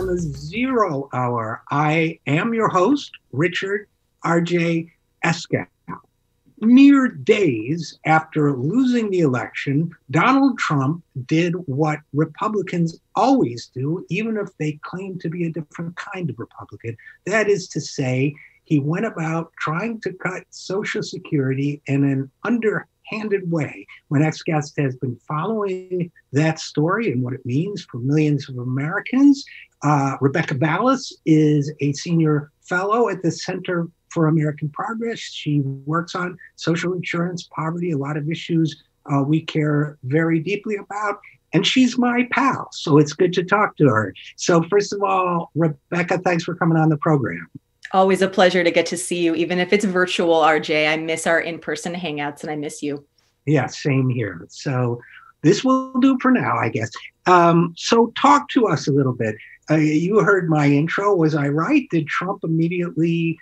the 0 Hour. I am your host, Richard RJ Eskow. Mere days after losing the election, Donald Trump did what Republicans always do, even if they claim to be a different kind of Republican. That is to say, he went about trying to cut Social Security in an underhanded way. My next guest has been following that story and what it means for millions of Americans. Rebecca Vallas is a senior fellow at the Center for American Progress. She works on social insurance, poverty, a lot of issues we care very deeply about. And she's my pal, so it's good to talk to her. So first of all, Rebecca, thanks for coming on the program. Always a pleasure to get to see you, even if it's virtual, RJ. I miss our in-person hangouts and I miss you. Yeah, same here. So this will do for now, I guess. So talk to us a little bit. You heard my intro. Was I right? Did Trump immediately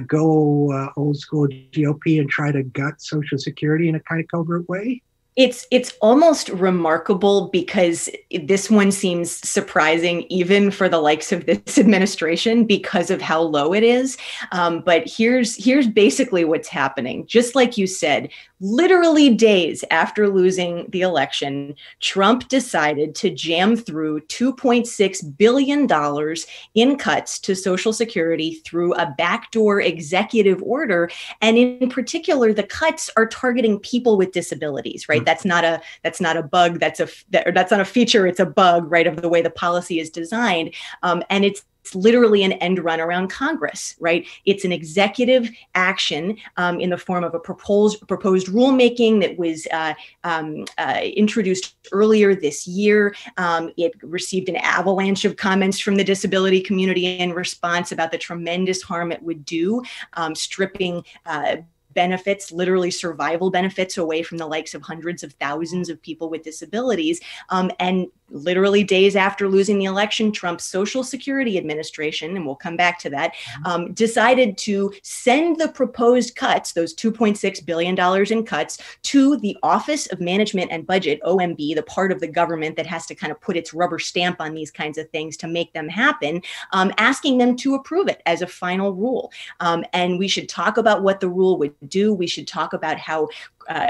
go old school GOP and try to gut Social Security in a kind of covert way? It's almost remarkable because this one seems surprising even for the likes of this administration because of how low it is. But here's basically what's happening. Just like you said, literally days after losing the election, Trump decided to jam through $2.6 billion in cuts to Social Security through a backdoor executive order. And in particular, the cuts are targeting people with disabilities, right? That's not a bug. That's not a feature. It's a bug, right, of the way the policy is designed. And it's literally an end run around Congress, right? It's an executive action in the form of a proposed rulemaking that was introduced earlier this year. It received an avalanche of comments from the disability community in response about the tremendous harm it would do, stripping benefits, literally survival benefits, away from the likes of hundreds of thousands of people with disabilities. And literally days after losing the election, Trump's Social Security Administration, and we'll come back to that, decided to send the proposed cuts, those $2.6 billion in cuts, to the Office of Management and Budget, OMB, the part of the government that has to kind of put its rubber stamp on these kinds of things to make them happen, asking them to approve it as a final rule. And we should talk about what the rule would do. We should talk about how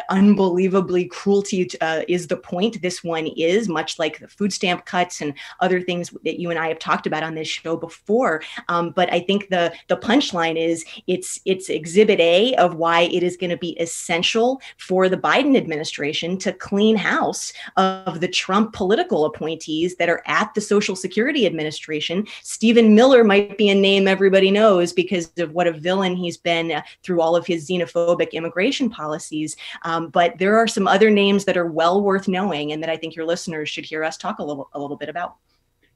unbelievably cruelty is the point this one is, much like the food stamp cuts and other things that you and I have talked about on this show before. But I think the punchline is it's exhibit A of why it is going to be essential for the Biden administration to clean house of the Trump political appointees that are at the Social Security Administration. Stephen Miller might be a name everybody knows because of what a villain he's been through all of his xenophobic immigration policies. But there are some other names that are well worth knowing and that I think your listeners should hear us talk a little bit about.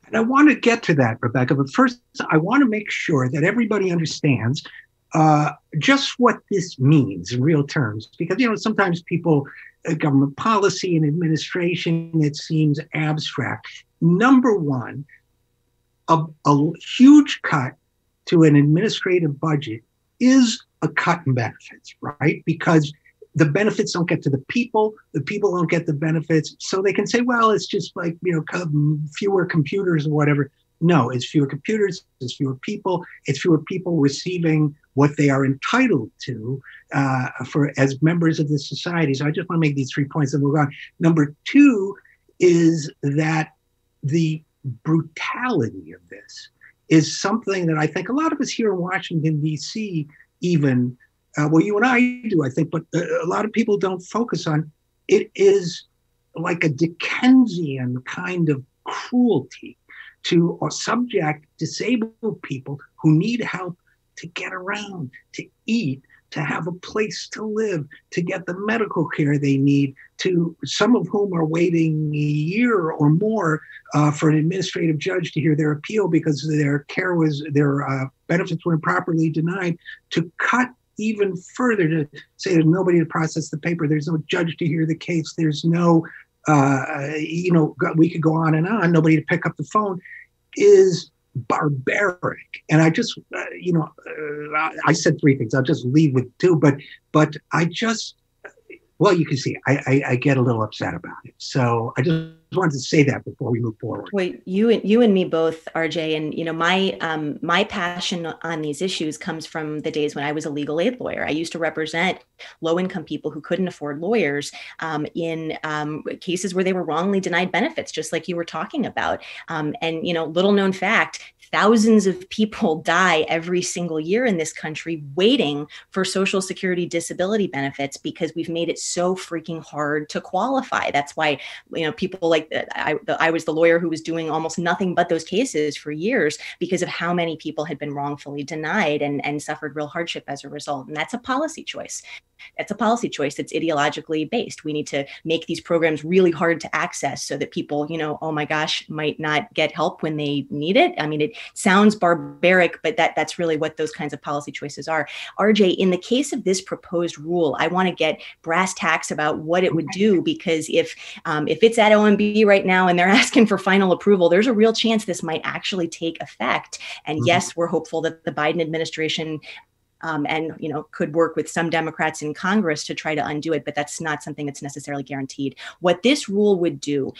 And I want to get to that, Rebecca, but first I want to make sure that everybody understands just what this means in real terms, because, sometimes people, government policy and administration, it seems abstract. Number one, a huge cut to an administrative budget is a cut in benefits, right? Because the benefits don't get to the people don't get the benefits. So they can say, well, it's just like, fewer computers or whatever. No, it's fewer computers, it's fewer people receiving what they are entitled to as members of the society. So I just want to make these 3 points and move on. Number two is that the brutality of this is something that I think a lot of us here in Washington, D.C. even, well, you and I do, I think, but a lot of people don't focus on. It is like a Dickensian kind of cruelty to subject disabled people who need help to get around, to eat, to have a place to live, to get the medical care they need, to some of whom are waiting a year or more for an administrative judge to hear their appeal because their benefits were improperly denied, to cut even further to say there's nobody to process the paper, there's no judge to hear the case, there's no, we could go on and on, nobody to pick up the phone, is barbaric. And I just, I said three things, I'll just leave with two, but I just, well, you can see, I get a little upset about it. So I just wanted to say that before we move forward. Well, you and me both, RJ. And my passion on these issues comes from the days when I was a legal aid lawyer. I used to represent low-income people who couldn't afford lawyers in cases where they were wrongly denied benefits, just like you were talking about. And little known fact, thousands of people die every single year in this country waiting for Social Security disability benefits because we've made it so freaking hard to qualify. That's why, people like I was the lawyer who was doing almost nothing but those cases for years because of how many people had been wrongfully denied and suffered real hardship as a result. And that's a policy choice. It's a policy choice that's ideologically based. We need to make these programs really hard to access so that people, oh my gosh, might not get help when they need it. I mean, it sounds barbaric, but that's really what those kinds of policy choices are. RJ, in the case of this proposed rule, I want to get brass tacks about what it would do, because if it's at OMB right now and they're asking for final approval, there's a real chance this might actually take effect. And yes, we're hopeful that the Biden administration could work with some Democrats in Congress to try to undo it, but that's not something that's necessarily guaranteed. What this rule would do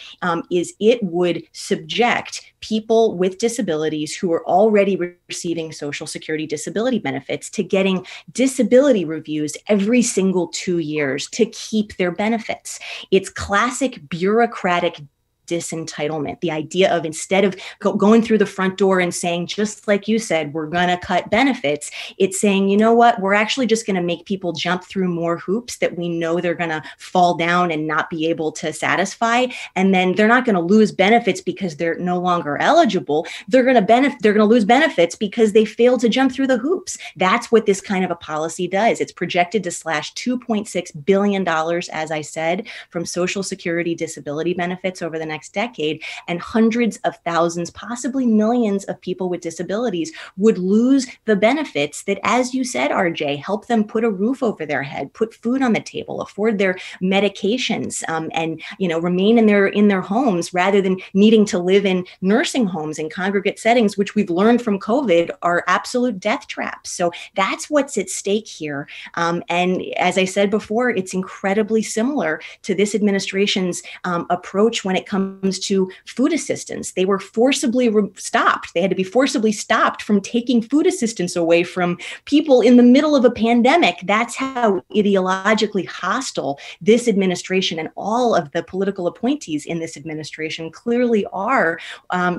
is it would subject people with disabilities who are already receiving Social Security disability benefits to getting disability reviews every single 2 years to keep their benefits. It's classic bureaucratic disentitlement. The idea of, instead of going through the front door and saying, just like you said, we're going to cut benefits, it's saying, you know what, we're actually just going to make people jump through more hoops that we know they're going to fall down and not be able to satisfy. And then they're not going to lose benefits because they're no longer eligible. They're going to lose benefits because they failed to jump through the hoops. That's what this kind of a policy does. It's projected to slash $2.6 billion, as I said, from Social Security disability benefits over the next decade, and hundreds of thousands, possibly millions of people with disabilities would lose the benefits that, as you said, RJ, help them put a roof over their head, put food on the table, afford their medications, and remain in their homes rather than needing to live in nursing homes and congregate settings, which we've learned from COVID are absolute death traps. So that's what's at stake here. And as I said before, it's incredibly similar to this administration's approach when it comes to food assistance. They were forcibly stopped. They had to be forcibly stopped from taking food assistance away from people in the middle of a pandemic. That's how ideologically hostile this administration and all of the political appointees in this administration clearly are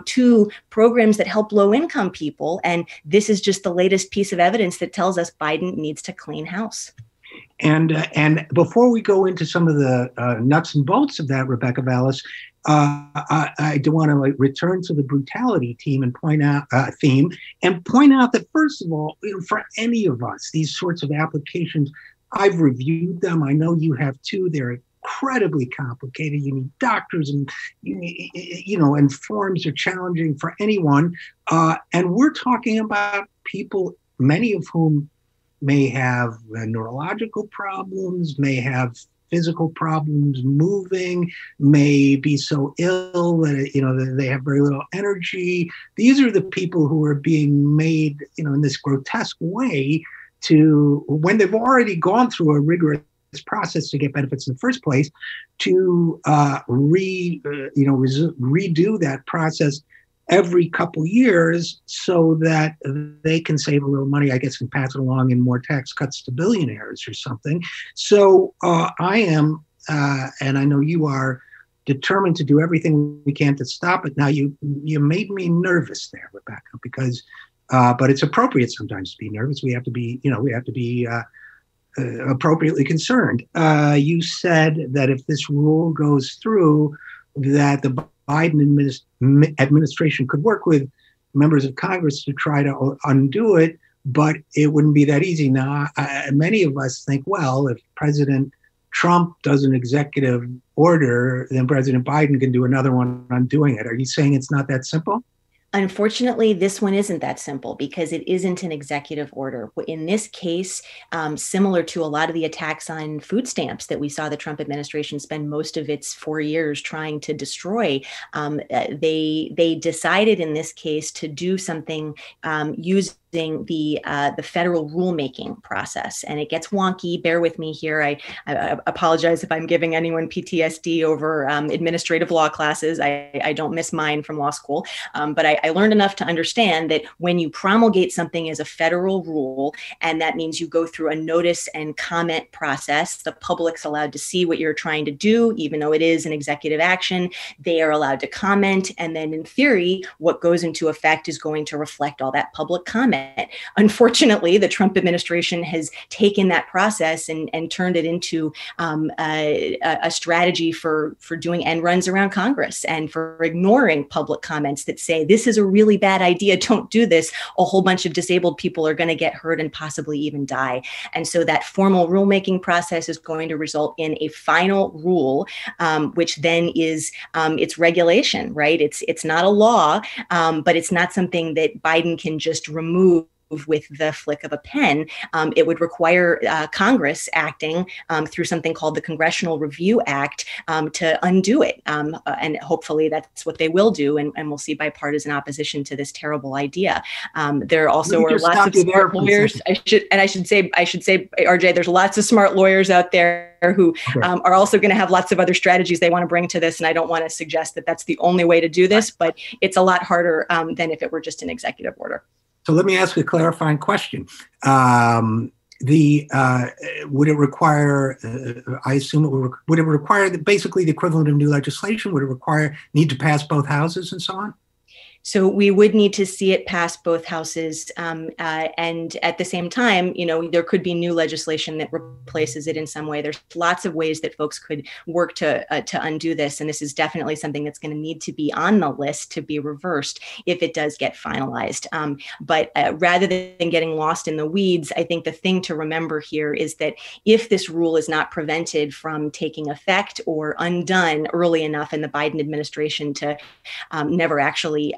to programs that help low-income people. And this is just the latest piece of evidence that tells us Biden needs to clean house. And before we go into some of the nuts and bolts of that, Rebecca Vallas, I do want to return to the brutality theme and point out that, first of all, for any of us, these sorts of applications, I've reviewed them. I know you have too. They're incredibly complicated. You need doctors, and and forms are challenging for anyone. And we're talking about people, many of whom may have neurological problems, may have physical problems moving, may be so ill that they have very little energy. These are the people who are being made, in this grotesque way, to, when they've already gone through a rigorous process to get benefits in the first place, to redo that process every couple years so that they can save a little money, I guess, and pass it along in more tax cuts to billionaires or something. So I am, and I know you are, determined to do everything we can to stop it. Now, you made me nervous there, Rebecca, because, but it's appropriate sometimes to be nervous. We have to be, appropriately concerned. You said that if this rule goes through, that the Biden administration could work with members of Congress to try to undo it, but it wouldn't be that easy. Now, many of us think, well, if President Trump does an executive order, then President Biden can do another one undoing it. Are you saying it's not that simple? Unfortunately, this one isn't that simple because it isn't an executive order. In this case, similar to a lot of the attacks on food stamps that we saw the Trump administration spend most of its 4 years trying to destroy, they decided in this case to do something using the federal rulemaking process, and it gets wonky. Bear with me here. I apologize if I'm giving anyone PTSD over administrative law classes. I don't miss mine from law school, but I learned enough to understand that when you promulgate something as a federal rule, and that means you go through a notice and comment process, the public's allowed to see what you're trying to do, even though it is an executive action. They are allowed to comment, and then in theory, what goes into effect is going to reflect all that public comment. Unfortunately, the Trump administration has taken that process and turned it into a strategy for doing end runs around Congress and for ignoring public comments that say, this is a really bad idea, don't do this. A whole bunch of disabled people are going to get hurt and possibly even die. And so that formal rulemaking process is going to result in a final rule, which then is it's regulation, right? It's not a law, but it's not something that Biden can just remove with the flick of a pen. It would require Congress acting through something called the Congressional Review Act to undo it. And hopefully that's what they will do. And we'll see bipartisan opposition to this terrible idea. There also are lots of smart lawyers. I should say, RJ, there's lots of smart lawyers out there who are also going to have lots of other strategies they want to bring to this. And I don't want to suggest that that's the only way to do this, but it's a lot harder than if it were just an executive order. So let me ask you a clarifying question. Would it require, I assume would it require basically the equivalent of new legislation? Would it need to pass both houses and so on? So we would need to see it pass both houses. And at the same time, there could be new legislation that replaces it in some way. There's lots of ways that folks could work to undo this. And this is definitely something that's going to need to be on the list to be reversed if it does get finalized. But rather than getting lost in the weeds, I think the thing to remember here is that if this rule is not prevented from taking effect or undone early enough in the Biden administration to never actually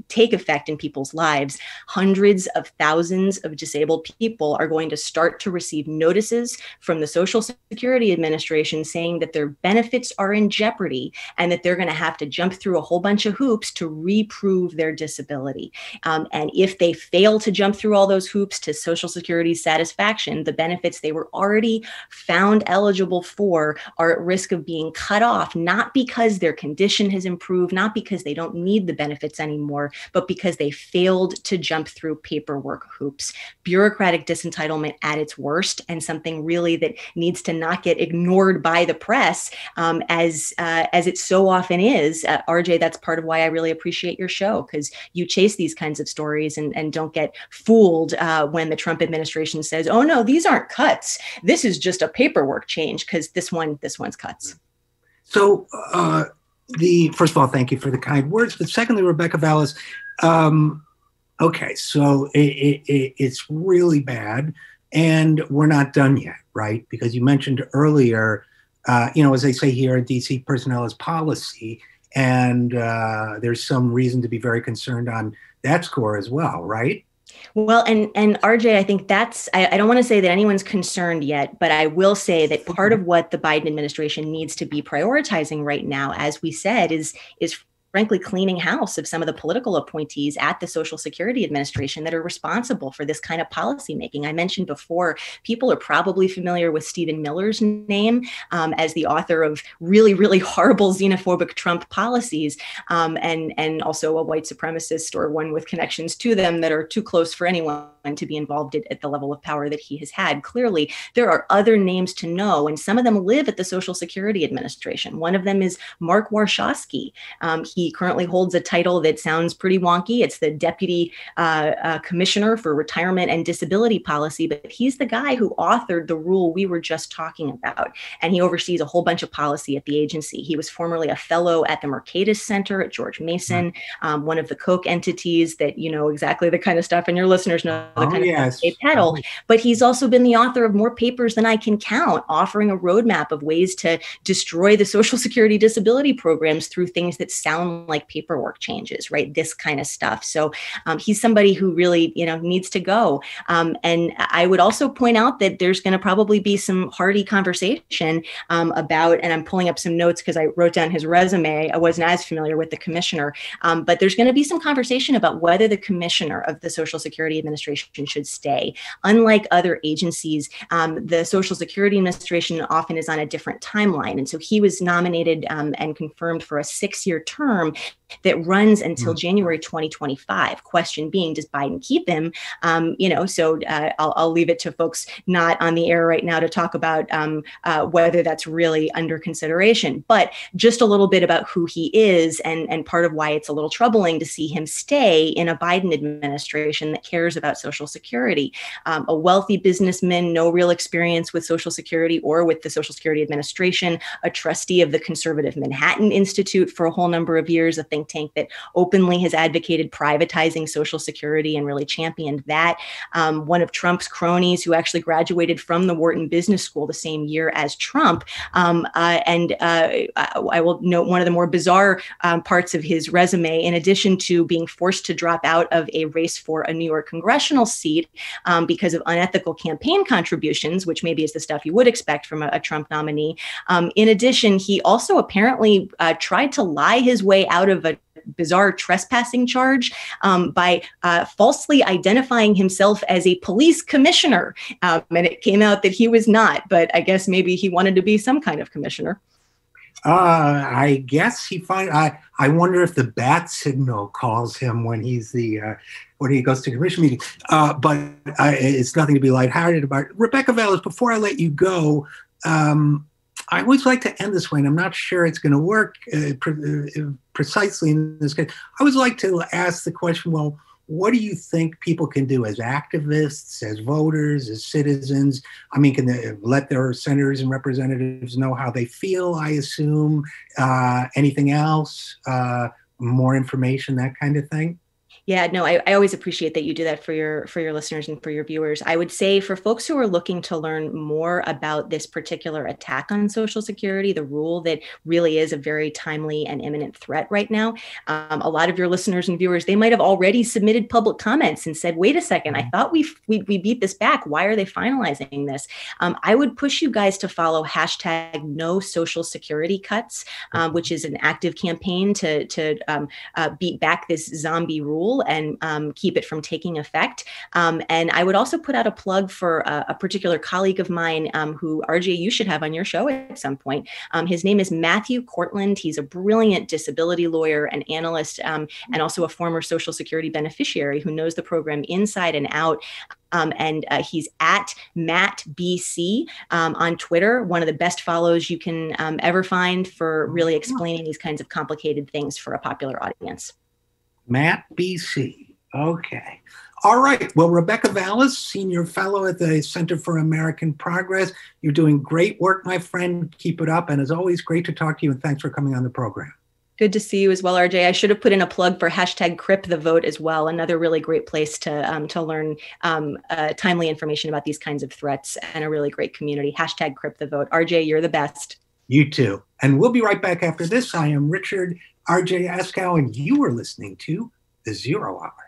take effect in people's lives, hundreds of thousands of disabled people are going to start to receive notices from the Social Security Administration saying that their benefits are in jeopardy and that they're going to have to jump through a whole bunch of hoops to reprove their disability. And if they fail to jump through all those hoops to Social Security's satisfaction, the benefits they were already found eligible for are at risk of being cut off, not because their condition has improved, not because they don't need the benefits anymore, but because they failed to jump through paperwork hoops. Bureaucratic disentitlement at its worst, and something really that needs to not get ignored by the press, as it so often is. RJ, that's part of why I really appreciate your show, because you chase these kinds of stories and don't get fooled when the Trump administration says, "Oh no, these aren't cuts. This is just a paperwork change," because this one's cuts. So. First of all, thank you for the kind words. But secondly, Rebecca Vallas, okay, so it's really bad, and we're not done yet, right? Because you mentioned earlier, as they say here in DC, personnel is policy, and there's some reason to be very concerned on that score as well, right? Well, and RJ, I think I don't want to say that anyone's concerned yet, but I will say that part of what the Biden administration needs to be prioritizing right now, as we said, is frankly cleaning house of some of the political appointees at the Social Security Administration that are responsible for this kind of policymaking. I mentioned before, people are probably familiar with Stephen Miller's name as the author of really, really horrible xenophobic Trump policies, and also a white supremacist or one with connections to them that are too close for anyone to be involved at the level of power that he has had. Clearly, there are other names to know, and some of them live at the Social Security Administration. One of them is Mark Warshawski. He currently holds a title that sounds pretty wonky. It's the Deputy Commissioner for Retirement and Disability Policy, but he's the guy who authored the rule we were just talking about, and he oversees a whole bunch of policy at the agency. He was formerly a fellow at the Mercatus Center at George Mason, one of the Koch entities that exactly the kind of stuff, and your listeners know the kind of stuff they peddle. But he's also been the author of more papers than I can count, offering a roadmap of ways to destroy the Social Security disability programs through things that sound even like paperwork changes, right? This kind of stuff. So he's somebody who really, needs to go. And I would also point out that there's going to probably be some hearty conversation about, and I'm pulling up some notes because I wrote down his resume. I wasn't as familiar with the commissioner, but there's going to be some conversation about whether the commissioner of the Social Security Administration should stay. Unlike other agencies, the Social Security Administration often is on a different timeline. And so he was nominated and confirmed for a 6-year term that runs until January 2025. Question being, does Biden keep him? So I'll leave it to folks not on the air right now to talk about whether that's really under consideration. But just a little bit about who he is and part of why it's a little troubling to see him stay in a Biden administration that cares about Social Security. A wealthy businessman, no real experience with Social Security or with the Social Security Administration, a trustee of the conservative Manhattan Institute for a whole number of years, a think tank that openly has advocated privatizing Social Security and really championed that. One of Trump's cronies who actually graduated from the Wharton Business School the same year as Trump. I will note one of the more bizarre parts of his resume, in addition to being forced to drop out of a race for a New York congressional seat because of unethical campaign contributions, which maybe is the stuff you would expect from a Trump nominee. In addition, he also apparently tried to lie his way out of a bizarre trespassing charge by falsely identifying himself as a police commissioner. And it came out that he was not, but I guess maybe he wanted to be some kind of commissioner. I guess I wonder if the bat signal calls him when he's when he goes to commission meeting. But it's nothing to be lighthearted about. Rebecca Vallas, before I let you go, I always like to end this way, and I'm not sure it's going to work precisely in this case. I always like to ask the question, well, what do you think people can do as activists, as voters, as citizens? I mean, can they let their senators and representatives know how they feel, I assume? Anything else? More information, that kind of thing? Yeah, no, I always appreciate that you do that for your listeners and for your viewers. I would say for folks who are looking to learn more about this particular attack on Social Security, the rule that really is a very timely and imminent threat right now, a lot of your listeners and viewers, they might have already submitted public comments and said, wait a second, I thought we beat this back. Why are they finalizing this? I would push you guys to follow hashtag no Social Security cuts, which is an active campaign to beat back this zombie rule and keep it from taking effect. And I would also put out a plug for a particular colleague of mine who, RJ, you should have on your show at some point. His name is Matthew Cortland. He's a brilliant disability lawyer and analyst, and also a former Social Security beneficiary who knows the program inside and out. And he's at MattBC on Twitter, one of the best follows you can ever find for really explaining these kinds of complicated things for a popular audience. Matt BC. Okay. All right. Well, Rebecca Vallas, Senior Fellow at the Center for American Progress. You're doing great work, my friend. Keep it up. And as always, great to talk to you. And thanks for coming on the program. Good to see you as well, RJ. I should have put in a plug for hashtag Crip the Vote as well. Another really great place to learn timely information about these kinds of threats, and a really great community. Hashtag Crip the Vote. RJ, you're the best. You too. And we'll be right back after this. I am Richard RJ Eskow, and you are listening to The Zero Hour.